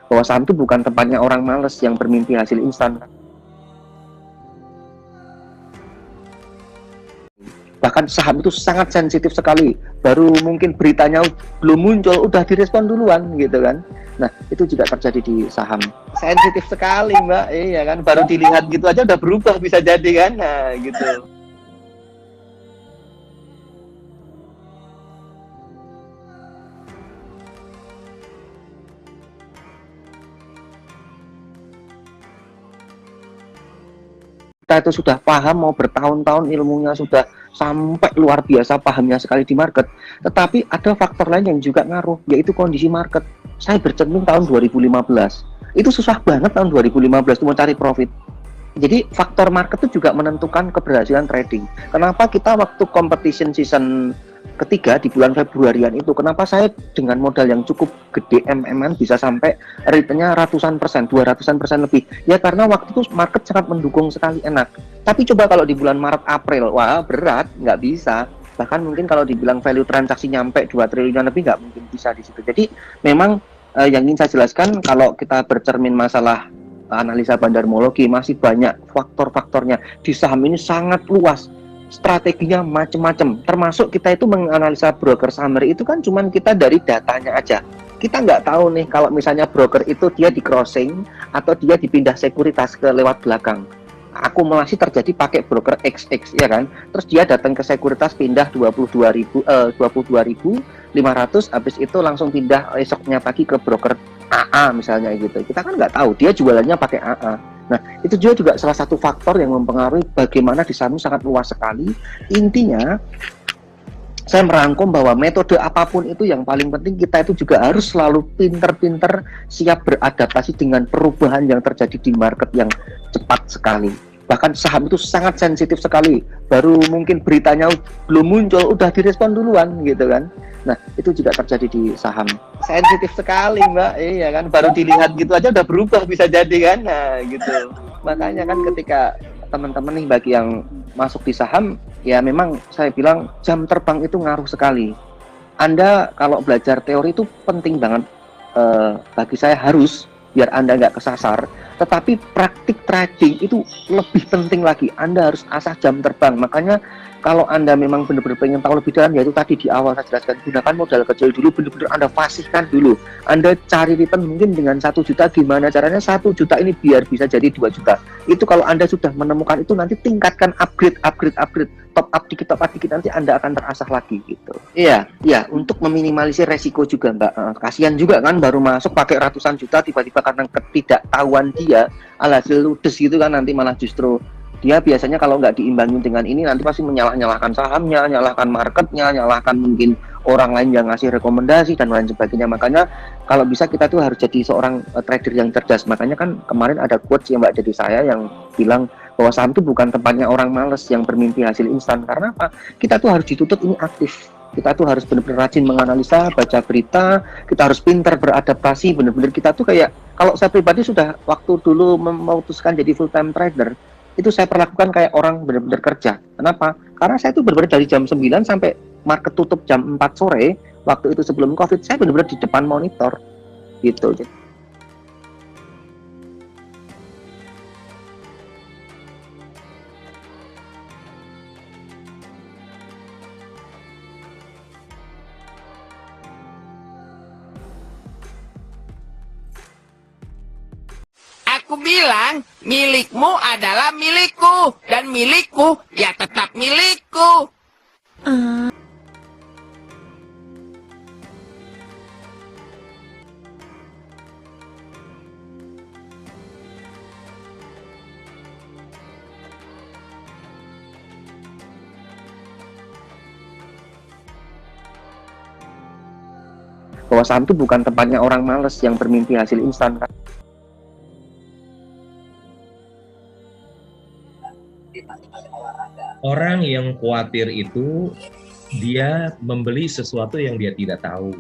bahwa saham itu bukan tempatnya orang males yang bermimpi hasil instan. Bahkan saham itu sangat sensitif sekali, baru mungkin beritanya belum muncul udah direspon duluan gitu kan. Nah itu juga terjadi di saham, sensitif sekali mbak. Iya kan, baru dilihat gitu aja udah berubah bisa jadi kan. Nah gitu. Kita itu sudah paham, mau bertahun-tahun ilmunya sudah sampai luar biasa pahamnya sekali di market, tetapi ada faktor lain yang juga ngaruh, yaitu kondisi market. Saya bercermin tahun 2015, itu susah banget tahun 2015 itu mencari profit. Jadi faktor market itu juga menentukan keberhasilan trading. Kenapa kita waktu competition season ketiga di bulan Februarian itu, kenapa saya dengan modal yang cukup gede MM-an bisa sampai returnnya ratusan persen, 200% lebih? Ya karena waktu itu market sangat mendukung sekali, enak. Tapi coba kalau di bulan Maret April, wah berat, nggak bisa. Bahkan mungkin kalau dibilang value transaksi nyampe 2 triliun lebih nggak mungkin bisa di situ. Jadi memang yang ingin saya jelaskan, kalau kita bercermin masalah analisa bandarmologi, masih banyak faktor-faktornya. Di saham ini sangat luas, strateginya macam-macam. Termasuk kita itu menganalisa broker summary itu kan cuman kita dari datanya aja. Kita nggak tahu nih kalau misalnya broker itu dia di crossing atau dia dipindah sekuritas ke lewat belakang. Akumulasi terjadi pakai broker XX ya kan. Terus dia datang ke sekuritas pindah 22.500, habis itu langsung pindah esoknya pagi ke broker AA misalnya gitu. Kita kan nggak tahu dia jualannya pakai AA. Nah, itu juga salah satu faktor yang mempengaruhi bagaimana di saham sangat luas sekali. Intinya saya merangkum bahwa metode apapun itu yang paling penting kita itu juga harus selalu pinter-pinter siap beradaptasi dengan perubahan yang terjadi di market yang cepat sekali. Bahkan saham itu sangat sensitif sekali, baru mungkin beritanya belum muncul udah direspon duluan gitu kan. Nah itu juga terjadi di saham, sensitif sekali mbak. Iya kan, baru dilihat gitu aja udah berubah bisa jadi kan. Nah gitu, makanya kan ketika teman-teman nih bagi yang masuk di saham, ya memang saya bilang jam terbang itu ngaruh sekali. Anda kalau belajar teori itu penting banget, bagi saya harus, biar Anda nggak kesasar. Tetapi praktik trading itu lebih penting lagi, Anda harus asah jam terbang. Makanya kalau Anda memang benar-benar pengen tahu lebih dalam, yaitu tadi di awal saya jelaskan, gunakan modal kecil dulu, benar-benar Anda fasihkan dulu. Anda cari return mungkin dengan 1 juta, gimana caranya 1 juta ini biar bisa jadi 2 juta. Itu kalau Anda sudah menemukan itu, nanti tingkatkan, upgrade, top up dikit, nanti Anda akan terasah lagi gitu. Iya, untuk meminimalisir resiko juga Mbak. Kasihan juga kan baru masuk pakai ratusan juta, tiba-tiba karena ketidaktahuan dia, alhasil ludes gitu kan, nanti malah justru dia biasanya kalau nggak diimbangin dengan ini nanti pasti menyalahkan sahamnya, nyalahkan marketnya, nyalahkan mungkin orang lain yang ngasih rekomendasi dan lain sebagainya. Makanya kalau bisa kita tuh harus jadi seorang trader yang cerdas. Makanya kan kemarin ada quotes yang Mbak jadi saya yang bilang bahwa saham itu bukan tempatnya orang males yang bermimpi hasil instan. Karena apa? Kita tuh harus dituntut ini aktif. Kita tuh harus benar-benar rajin menganalisa, baca berita, kita harus pintar beradaptasi, benar-benar kita tuh kayak, kalau saya pribadi sudah waktu dulu memutuskan jadi full time trader, itu saya perlakukan kayak orang benar-benar kerja. Kenapa? Karena saya tuh benar-benar dari jam 9 sampai market tutup jam 4 sore, waktu itu sebelum Covid, saya benar-benar di depan monitor gitu. Aku bilang, milikmu adalah milikku, dan milikku ya tetap milikku. Bahwa saham itu bukan tempatnya orang males yang bermimpi hasil instan. Orang yang khawatir itu dia membeli sesuatu yang dia tidak tahu.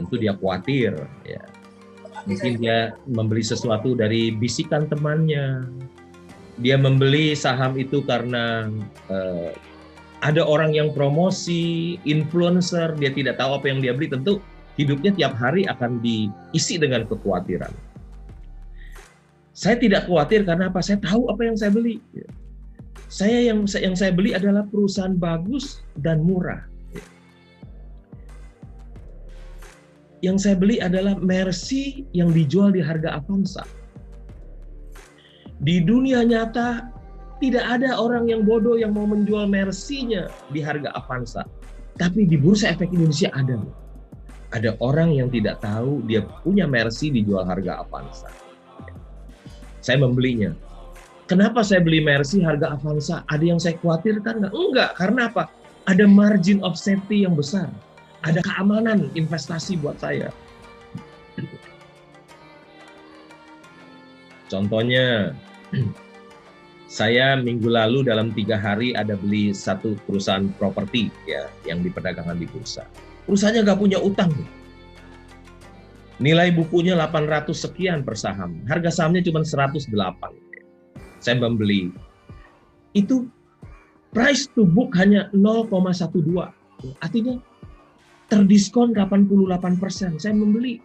Tentu dia khawatir, ya. Mungkin dia membeli sesuatu dari bisikan temannya. Dia membeli saham itu karena ada orang yang promosi, influencer, dia tidak tahu apa yang dia beli. Tentu hidupnya tiap hari akan diisi dengan kekhawatiran. Saya tidak khawatir karena apa? Saya tahu apa yang saya beli. Yang saya beli adalah perusahaan bagus dan murah. Yang saya beli adalah Mercy yang dijual di harga Avanza. Di dunia nyata tidak ada orang yang bodoh yang mau menjual Mercy-nya di harga Avanza. Tapi di Bursa Efek Indonesia ada. Ada orang yang tidak tahu dia punya Mercy dijual harga Avanza. Saya membelinya. Kenapa saya beli Mercy harga Avanza? Ada yang saya khawatirkan nggak? Enggak, karena apa? Ada margin of safety yang besar. Ada keamanan investasi buat saya. Contohnya, saya minggu lalu dalam 3 hari ada beli satu perusahaan properti ya yang diperdagangkan di bursa. Perusahaannya nggak punya utang. Nilai bukunya 800 sekian per saham. Harga sahamnya cuma 108. Saya membeli. Itu price to book hanya 0,12. Artinya terdiskon 88%. Saya membeli.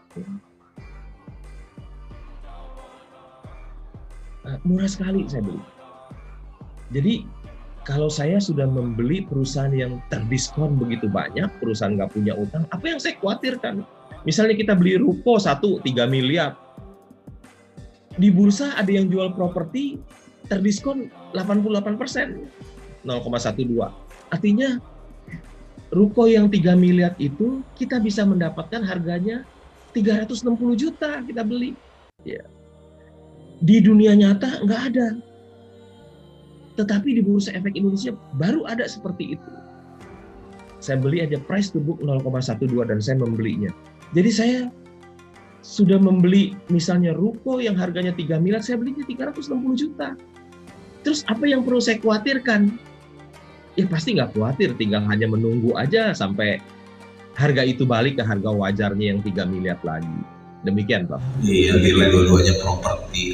Murah sekali saya beli. Jadi kalau saya sudah membeli perusahaan yang terdiskon begitu banyak, perusahaan nggak punya utang, apa yang saya khawatirkan? Misalnya kita beli ruko 3 miliar. Di bursa ada yang jual properti terdiskon 88%, 0,12. Artinya ruko yang 3 miliar itu kita bisa mendapatkan harganya 360 juta kita beli. Ya. Di dunia nyata nggak ada. Tetapi di Bursa Efek Indonesia baru ada seperti itu. Saya beli aja price to book 0,12 dan saya membelinya. Jadi saya sudah membeli misalnya ruko yang harganya 3 miliar, saya belinya 360 juta. Terus apa yang perlu saya khawatirkan? Ya pasti nggak khawatir, tinggal hanya menunggu aja sampai harga itu balik ke harga wajarnya yang 3 miliar lagi. Demikian, Pak. Iya, nilai dua-duanya properti.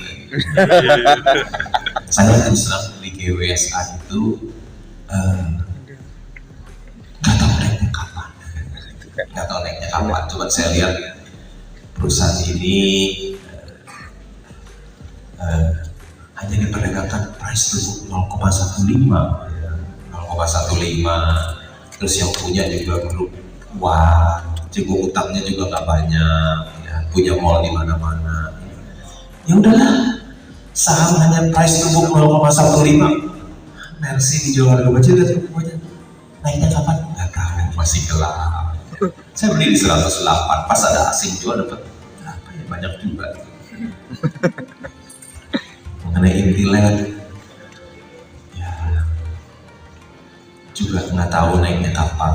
Saya terus terang beli GWSA itu nggak tahu naiknya kapan. Coba saya lihat perusahaan ini hanya diperdagangkan price to book 0,15. Terus yang punya juga grup cukup utangnya juga nggak banyak. Punya mall di mana-mana. Ya udahlah, saham hanya price to book 0,15. Mercy dijual harga baca dan pokoknya naiknya kapan? Nggak tahu, masih gelap. Saya beli di 108, pas ada asing jual dapat berapa ya? Banyak juga. Mengenai Intiland, ya juga nggak tahu naiknya kapan.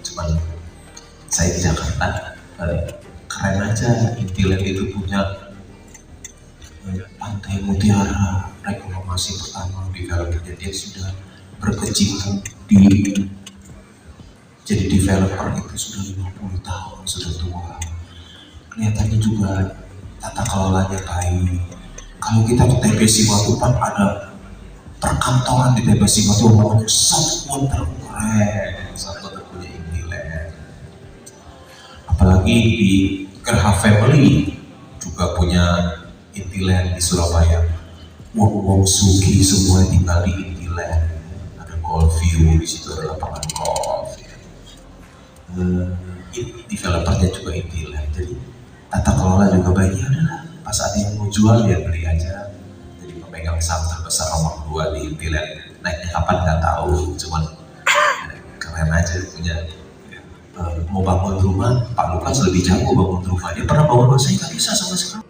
Cuman saya di Jakarta. Keren aja, Intiland itu punya Pantai Mutiara, reklamasi pertama di developernya. Dia sudah berkecimpung jadi developer itu sudah 50 tahun, sudah tua. Kelihatannya juga tata kelolanya baik. Kalau kita ke TBC Matupang ada perkantoran di TBC Matupang, satu keren, satu punya Intiland. Apalagi di Gerha Family juga punya Intiland di Surabaya. Wong Sugi semua tinggal di Intiland. Ada golf view di situ, ada lapangan golf. Developernya juga Intiland. Jadi tata kelola juga baik. Ya adalah pas ada yang mau jual ya beli aja. Jadi pemegang saham terbesar nomor 2 di Intiland. Naiknya kapan nggak tahu. Cuman keren aja punya. Mau bangun rumah, Pak Lukas lebih jago bangun rumah. Dia pernah bangun rumah, saya nggak bisa sama sekali.